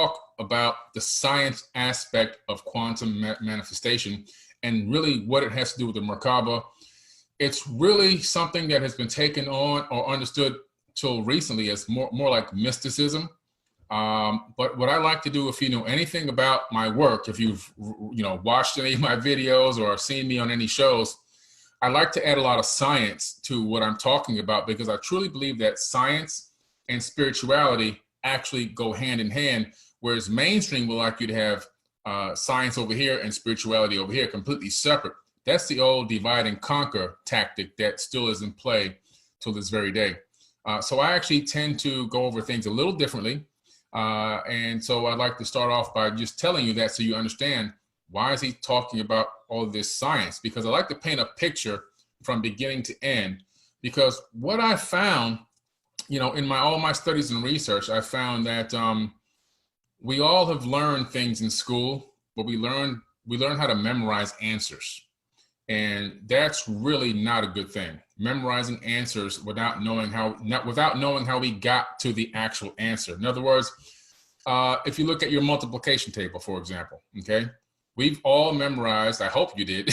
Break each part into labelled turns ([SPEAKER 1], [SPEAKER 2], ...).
[SPEAKER 1] talk about the science aspect of quantum manifestation and really what it has to do with the Merkaba. It's really something that has been taken on or understood till recently as more like mysticism. But what I like to do, if you know anything about my work, if you've watched any of my videos or seen me on any shows, I like to add a lot of science to what I'm talking about, because I truly believe that science and spirituality actually go hand in hand, whereas mainstream will like you to have science over here and spirituality over here, completely separate. That's the old divide and conquer tactic that still is in play till this very day. So I actually tend to go over things a little differently. And so I'd like to start off by just telling you that so you understand, why is he talking about all of this science? Because I like to paint a picture from beginning to end. Because what I found, in all my studies and research, I found that we all have learned things in school, but we learn how to memorize answers. And that's really not a good thing. Memorizing answers without knowing how we got to the actual answer. In other words, if you look at your multiplication table, for example, okay, we've all memorized, I hope you did,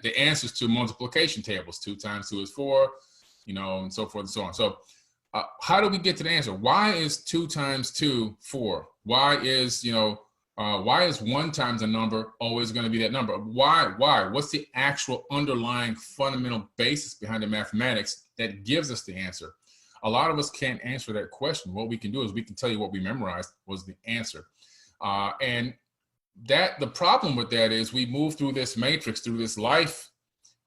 [SPEAKER 1] the answers to multiplication tables. 2 times 2 is 4, and so forth and so on. So how do we get to the answer? Why is 2 times 2 4? Why is 1 times a number always going to be that number? Why? What's the actual underlying fundamental basis behind the mathematics that gives us the answer? A lot of us can't answer that question. What we can do is we can tell you what we memorized was the answer. And that the problem with that is we move through this matrix, through this life,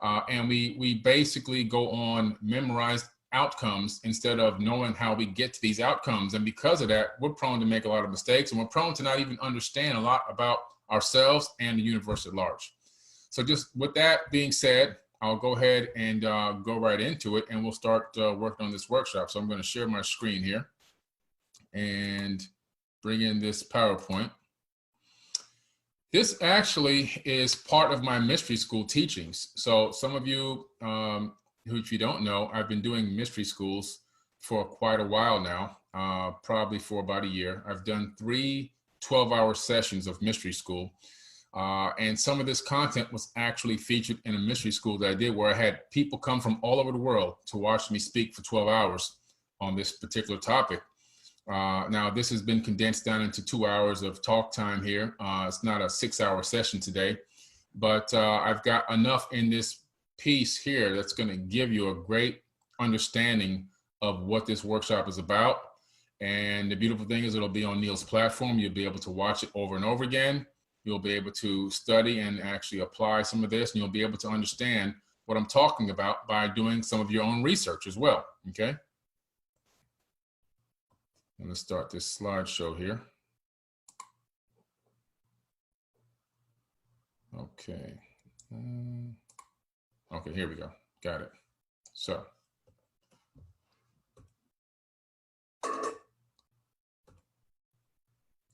[SPEAKER 1] and we basically go on memorized outcomes instead of knowing how we get to these outcomes. And because of that, we're prone to make a lot of mistakes, and we're prone to not even understand a lot about ourselves and the universe at large. So just with that being said, I'll go ahead and go right into it, and we'll start working on this workshop. So I'm going to share my screen here and bring in this PowerPoint. This actually is part of my mystery school teachings. So some of you, who, if you don't know, I've been doing mystery schools for quite a while now, probably for about a year. I've done 3 12-hour sessions of mystery school. And some of this content was actually featured in a mystery school that I did, where I had people come from all over the world to watch me speak for 12 hours on this particular topic. Now, this has been condensed down into 2 hours of talk time here. It's not a 6-hour session today, but I've got enough in this piece here that's going to give you a great understanding of what this workshop is about. And the beautiful thing is it'll be on Neil's platform. You'll be able to watch it over and over again. You'll be able to study and actually apply some of this, and you'll be able to understand what I'm talking about by doing some of your own research as well, okay? Let's start this slideshow here. Okay. Okay, here we go. Got it. So.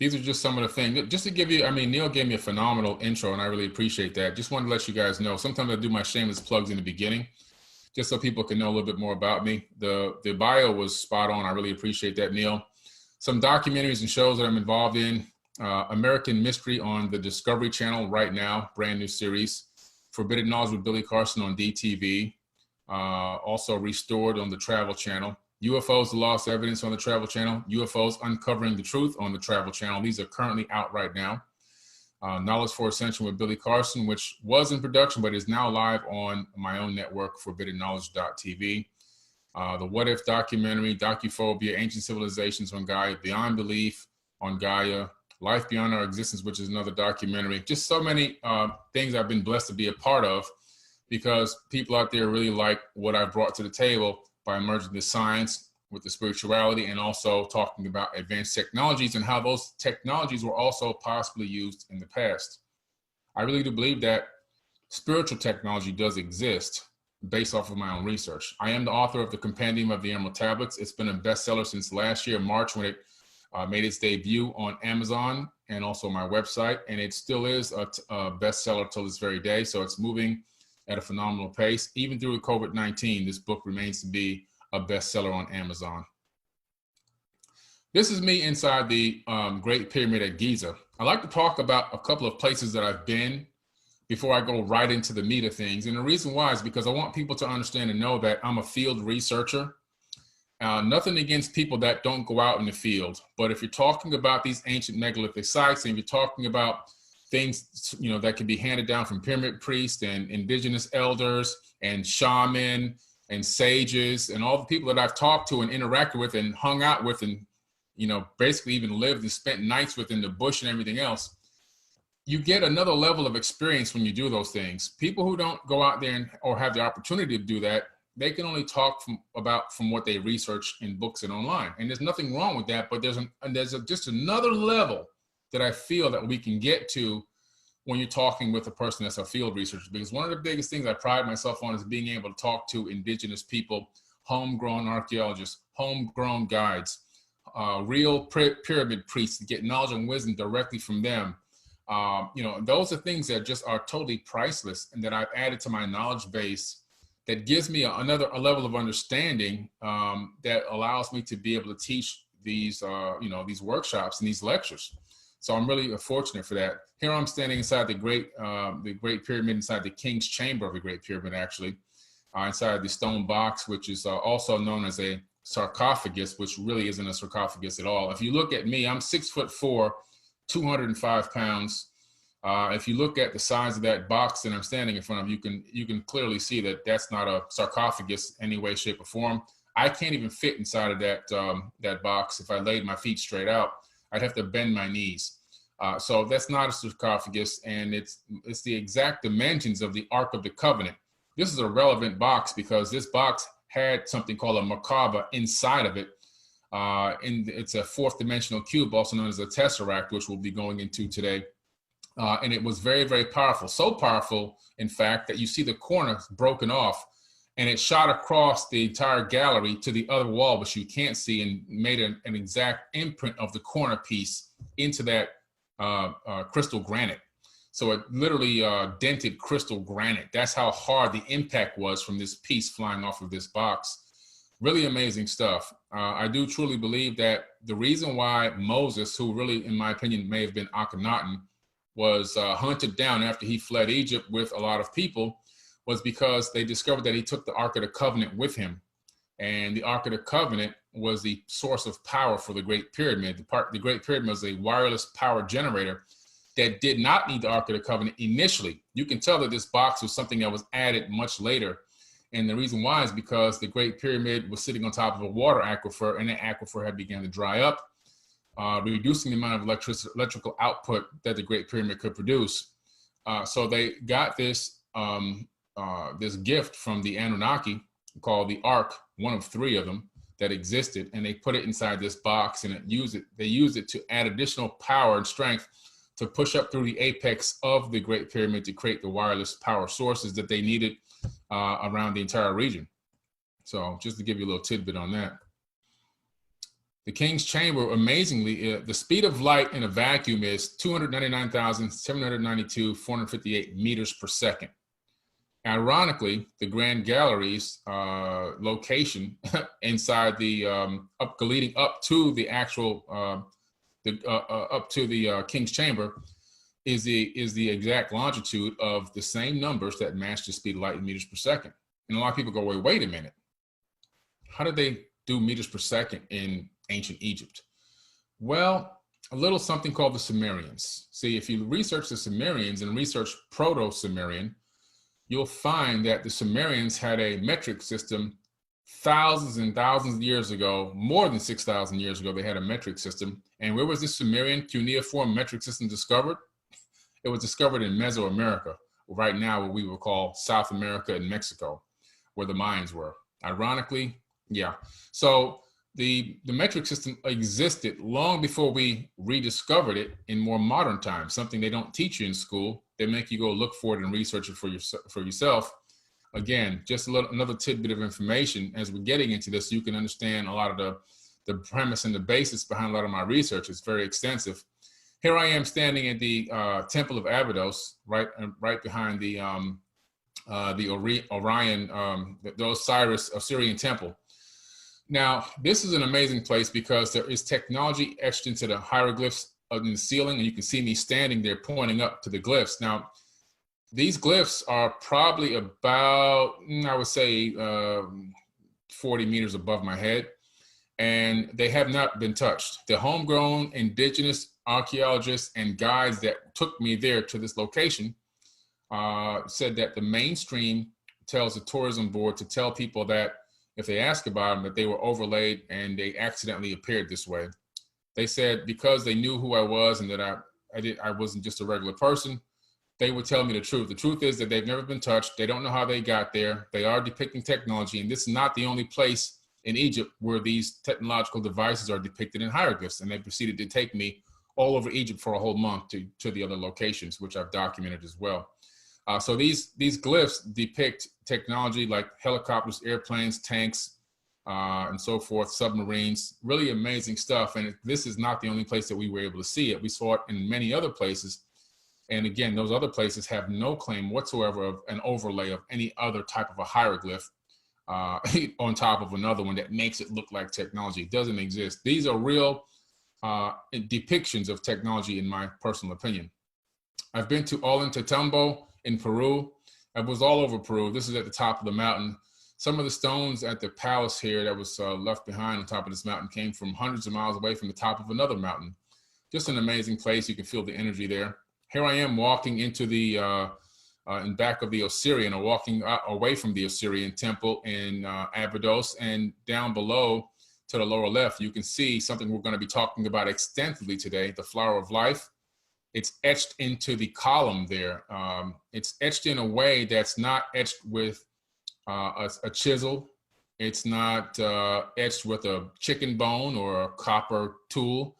[SPEAKER 1] These are just some of the things, just to give you, Neil gave me a phenomenal intro, and I really appreciate that. Just wanted to let you guys know, sometimes I do my shameless plugs in the beginning, just so people can know a little bit more about me. The bio was spot on. I really appreciate that, Neil. Some documentaries and shows that I'm involved in. American Mystery on the Discovery Channel right now, brand new series. Forbidden Knowledge with Billy Carson on DTV. Also restored on the Travel Channel. UFOs, The Lost Evidence on the Travel Channel. UFOs, Uncovering the Truth on the Travel Channel. These are currently out right now. Knowledge for Ascension with Billy Carson, which was in production, but is now live on my own network, forbiddenknowledge.tv. The What If documentary, Docuphobia, Ancient Civilizations on Gaia, Beyond Belief on Gaia, Life Beyond Our Existence, which is another documentary. Just so many things I've been blessed to be a part of, because people out there really like what I brought to the table by merging the science with the spirituality, and also talking about advanced technologies and how those technologies were also possibly used in the past. I really do believe that spiritual technology does exist based off of my own research. I am the author of the Compendium of the Emerald Tablets. It's been a bestseller since last year, March, when it made its debut on Amazon and also my website, and it still is a bestseller till this very day. So it's moving at a phenomenal pace. Even through COVID-19, this book remains to be a bestseller on Amazon. This is me inside the Great Pyramid at Giza. I like to talk about a couple of places that I've been before I go right into the meat of things. And the reason why is because I want people to understand and know that I'm a field researcher. Nothing against people that don't go out in the field. But if you're talking about these ancient megalithic sites, and you're talking about things, you know, that can be handed down from pyramid priests and indigenous elders and shaman and sages and all the people that I've talked to and interacted with and hung out with and, you know, basically even lived and spent nights within the bush and everything else, you get another level of experience when you do those things. People who don't go out there or have the opportunity to do that, they can only talk from what they research in books and online. And there's nothing wrong with that, but there's just another level that I feel that we can get to when you're talking with a person that's a field researcher. Because one of the biggest things I pride myself on is being able to talk to indigenous people, homegrown archaeologists, homegrown guides, real pyramid priests, to get knowledge and wisdom directly from them. You know, those are things that just are totally priceless and that I've added to my knowledge base that gives me a level of understanding that allows me to be able to teach these, you know, these workshops and these lectures. So I'm really fortunate for that. Here I'm standing inside the Great Pyramid, inside the King's Chamber of the Great Pyramid, actually, inside the stone box, which is also known as a sarcophagus, which really isn't a sarcophagus at all. If you look at me, I'm 6'4", 205 pounds. If you look at the size of that box that I'm standing in front of, you can clearly see that that's not a sarcophagus any way, shape, or form. I can't even fit inside of that box. If I laid my feet straight out, I'd have to bend my knees. So that's not a sarcophagus, and it's the exact dimensions of the Ark of the Covenant. This is a relevant box because this box had something called a Merkaba inside of it. It's a fourth dimensional cube, also known as a tesseract, which we'll be going into today. And it was very, very powerful. So powerful, in fact, that you see the corner broken off, and it shot across the entire gallery to the other wall, which you can't see, and made an exact imprint of the corner piece into that crystal granite. So it literally dented crystal granite. That's how hard the impact was from this piece flying off of this box. Really amazing stuff. I do truly believe that the reason why Moses, who really, in my opinion, may have been Akhenaten, was hunted down after he fled Egypt with a lot of people, was because they discovered that he took the Ark of the Covenant with him. And the Ark of the Covenant was the source of power for the Great Pyramid. The Great Pyramid was a wireless power generator that did not need the Ark of the Covenant initially. You can tell that this box was something that was added much later. And the reason why is because the Great Pyramid was sitting on top of a water aquifer, and the aquifer had begun to dry up, reducing the amount of electrical output that the Great Pyramid could produce. So they got this this gift from the Anunnaki called the Ark, one of three of them that existed, and they put it inside this box, and they used it to add additional power and strength to push up through the apex of the Great Pyramid to create the wireless power sources that they needed around the entire region. So just to give you a little tidbit on that. The King's Chamber, amazingly, the speed of light in a vacuum is 299,792,458 meters per second. Ironically, the Grand Gallery's location inside the leading up to the actual up to the King's Chamber is the exact longitude of the same numbers that match the speed of light in meters per second. And a lot of people go, wait a minute, how did they do meters per second in ancient Egypt? Well, a little something called the Sumerians. See, if you research the Sumerians and research Proto-Sumerian, you'll find that the Sumerians had a metric system thousands and thousands of years ago, more than 6,000 years ago. They had a metric system. And where was this Sumerian cuneiform metric system discovered? It was discovered in Mesoamerica, right now what we would call South America and Mexico, where the Mayans were. Ironically, yeah. So the metric system existed long before we rediscovered it in more modern times, something they don't teach you in school. They make you go look for it and research it for yourself. Again, just another tidbit of information as we're getting into this, so you can understand a lot of the premise and the basis behind a lot of my research. It's very extensive. Here I am standing at the Temple of Abydos, right behind the Orion, the Osiris Osirian temple. Now, this is an amazing place because there is technology etched into the hieroglyphs in the ceiling, and you can see me standing there pointing up to the glyphs. Now, these glyphs are probably about, I would say, 40 meters above my head, and they have not been touched. The homegrown indigenous archaeologists and guides that took me there to this location said that the mainstream tells the tourism board to tell people that if they ask about them, that they were overlaid and they accidentally appeared this way. They said because they knew who I was and that I wasn't just a regular person, they would tell me the truth. The truth is that they've never been touched. They don't know how they got there. They are depicting technology, and this is not the only place in Egypt where these technological devices are depicted in hieroglyphs. And they proceeded to take me all over Egypt for a whole month to the other locations, which I've documented as well. So these glyphs depict technology like helicopters, airplanes, tanks, and so forth, submarines, really amazing stuff. And this is not the only place that we were able to see it. We saw it in many other places. And again, those other places have no claim whatsoever of an overlay of any other type of a hieroglyph on top of another one that makes it look like technology. It doesn't exist. These are real depictions of technology, in my personal opinion. I've been to Ollantaytambo in Peru. I was all over Peru. This is at the top of the mountain. Some of the stones at the palace here that was left behind on top of this mountain came from hundreds of miles away from the top of another mountain. Just an amazing place. You can feel the energy there. Here I am walking into the in back of the Osirian, or walking away from the Osirian temple in Abydos, and down below to the lower left, you can see something we're going to be talking about extensively today, the flower of life. It's etched into the column there. It's etched in a way that's not etched with a chisel. It's not etched with a chicken bone or a copper tool.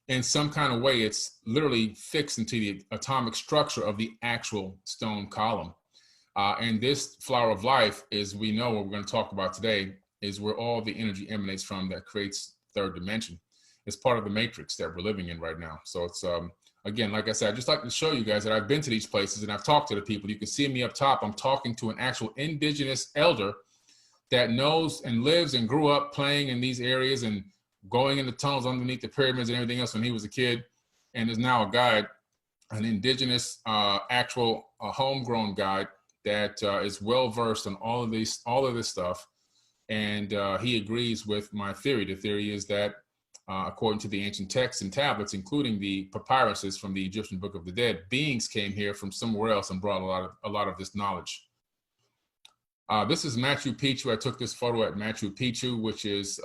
[SPEAKER 1] In some kind of way, it's literally fixed into the atomic structure of the actual stone column. And this flower of life is, we know what we're going to talk about today, is where all the energy emanates from that creates third dimension. It's part of the matrix that we're living in right now. So it's, again, like I said, I'd just like to show you guys that I've been to these places and I've talked to the people. You can see me up top. I'm talking to an actual indigenous elder that knows and lives and grew up playing in these areas and going in the tunnels underneath the pyramids and everything else when he was a kid, and is now a guide, an indigenous, actual homegrown guide that is well versed on all of this stuff. And he agrees with my theory. The theory is that according to the ancient texts and tablets, including the papyruses from the Egyptian Book of the Dead, beings came here from somewhere else and brought a lot of this knowledge. This is Machu Picchu. I took this photo at Machu Picchu, which is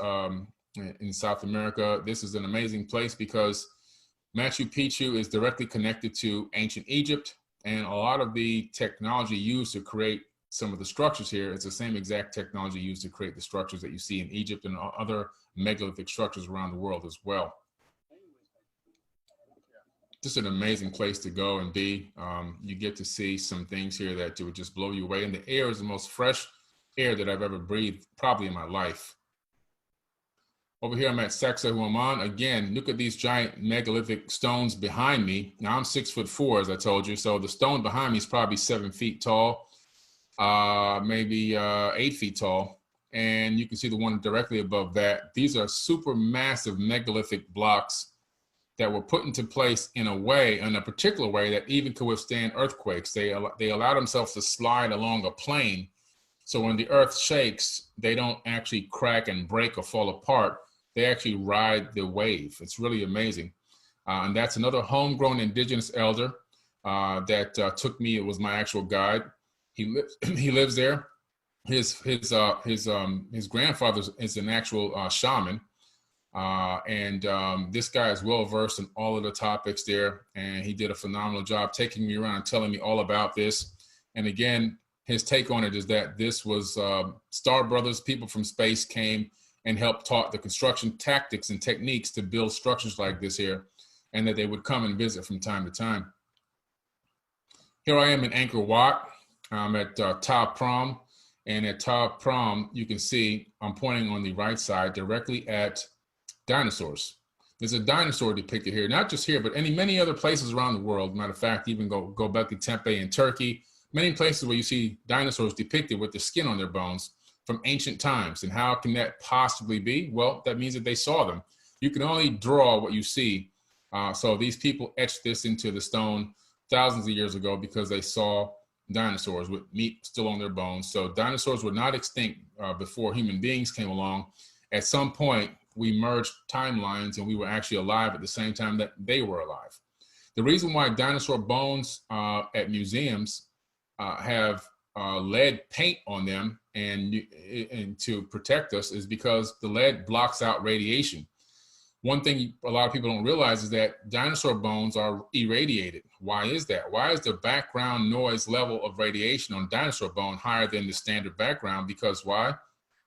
[SPEAKER 1] in South America. This is an amazing place because Machu Picchu is directly connected to ancient Egypt, and a lot of the technology used to create some of the structures here is the same exact technology used to create the structures that you see in Egypt and other megalithic structures around the world as well. Just an amazing place to go and be. You get to see some things here that would just blow you away, and the air is the most fresh air that I've ever breathed probably in my life. Over here, I'm at Sacsayhuaman. Again, look at these giant megalithic stones behind me. Now, I'm 6'4", as I told you. So the stone behind me is probably 7 feet tall, maybe 8 feet tall. And you can see the one directly above that. These are super massive megalithic blocks that were put into place in a particular way that even could withstand earthquakes. They allow themselves to slide along a plane. So when the earth shakes, they don't actually crack and break or fall apart. They actually ride the wave. It's really amazing. And that's another homegrown indigenous elder that took me. It was my actual guide. He lives there. His grandfather is an actual shaman. And this guy is well versed in all of the topics there. And he did a phenomenal job taking me around and telling me all about this. And again, his take on it is that this was Star Brothers, people from space came and helped taught the construction tactics and techniques to build structures like this here, and that they would come and visit from time to time. Here I am in Angkor Wat. I'm at Ta Prohm, and at Ta Prohm, you can see I'm pointing on the right side directly at dinosaurs. There's a dinosaur depicted here, not just here, but many other places around the world. Matter of fact, even go back to Tempe in Turkey, many places where you see dinosaurs depicted with the skin on their bones. from ancient times. And how can that possibly be? Well, that means that they saw them. You can only draw what you see. So these people etched this into the stone thousands of years ago because they saw dinosaurs with meat still on their bones. So dinosaurs were not extinct before human beings came along. At some point, we merged timelines and we were actually alive at the same time that they were alive. The reason why dinosaur bones at museums have lead paint on them and to protect us is because the lead blocks out radiation. One thing a lot of people don't realize is that dinosaur bones are irradiated. Why is that? Why is the background noise level of radiation on dinosaur bone higher than the standard background? Because why?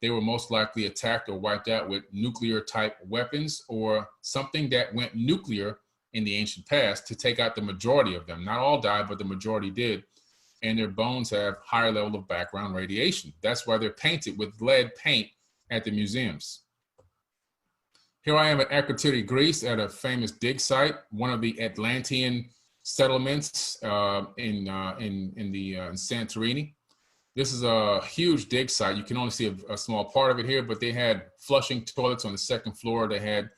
[SPEAKER 1] They were most likely attacked or wiped out with nuclear type weapons or something that went nuclear in the ancient past to take out the majority of them. Not all died, but the majority did. And their bones have higher level of background radiation. That's why they're painted with lead paint at the museums. Here I am at Akrotiri, Greece, at a famous dig site, one of the Atlantean settlements in Santorini. This is a huge dig site. You can only see a small part of it here, but they had flushing toilets on the second floor. They had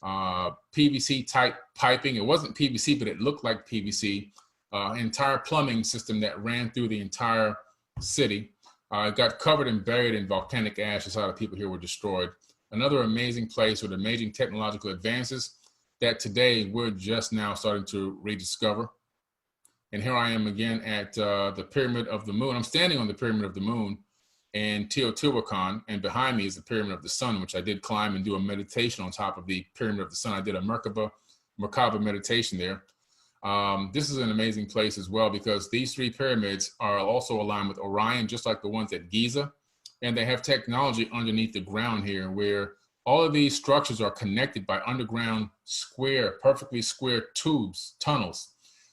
[SPEAKER 1] PVC type piping. It wasn't PVC, but it looked like PVC. Entire plumbing system that ran through the entire city. It got covered and buried in volcanic ash. That's how the people here were destroyed. Another amazing place with amazing technological advances that today we're just now starting to rediscover. And here I am again at the Pyramid of the Moon. I'm standing on the Pyramid of the Moon in Teotihuacan, and behind me is the Pyramid of the Sun, which I did climb and do a meditation on top of the Pyramid of the Sun. I did a Merkaba meditation there. This is an amazing place as well because these three pyramids are also aligned with Orion, just like the ones at Giza. And they have technology underneath the ground here where all of these structures are connected by underground perfectly square tubes, tunnels.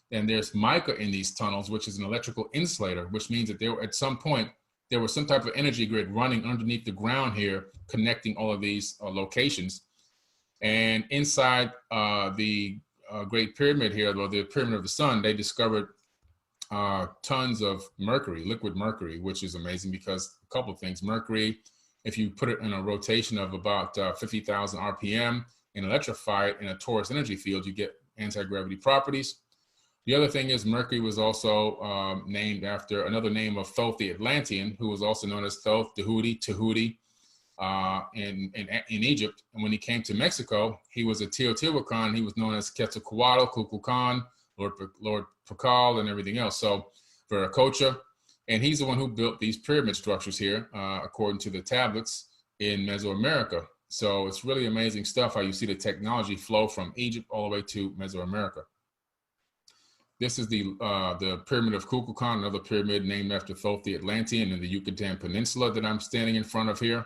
[SPEAKER 1] And there's mica in these tunnels, which is an electrical insulator, which means that at some point, there was some type of energy grid running underneath the ground here, connecting all of these locations. And inside the Great Pyramid here, or the Pyramid of the Sun, they discovered tons of mercury, liquid mercury, which is amazing because a couple of things. Mercury, if you put it in a rotation of about 50,000 RPM and electrify it in a torus energy field, you get anti-gravity properties. The other thing is mercury was also named after another name of Thoth the Atlantean, who was also known as Thoth Tahuti in Egypt. And when he came to Mexico, he was a Teotihuacan. He was known as Quetzalcoatl, Kukulkan, Lord Pakal, and everything else. So Viracocha, and he's the one who built these pyramid structures here, according to the tablets in Mesoamerica. So it's really amazing stuff how you see the technology flow from Egypt all the way to Mesoamerica. This is the Pyramid of Kukulkan, another pyramid named after Thoth the Atlantean in the Yucatan Peninsula that I'm standing in front of here.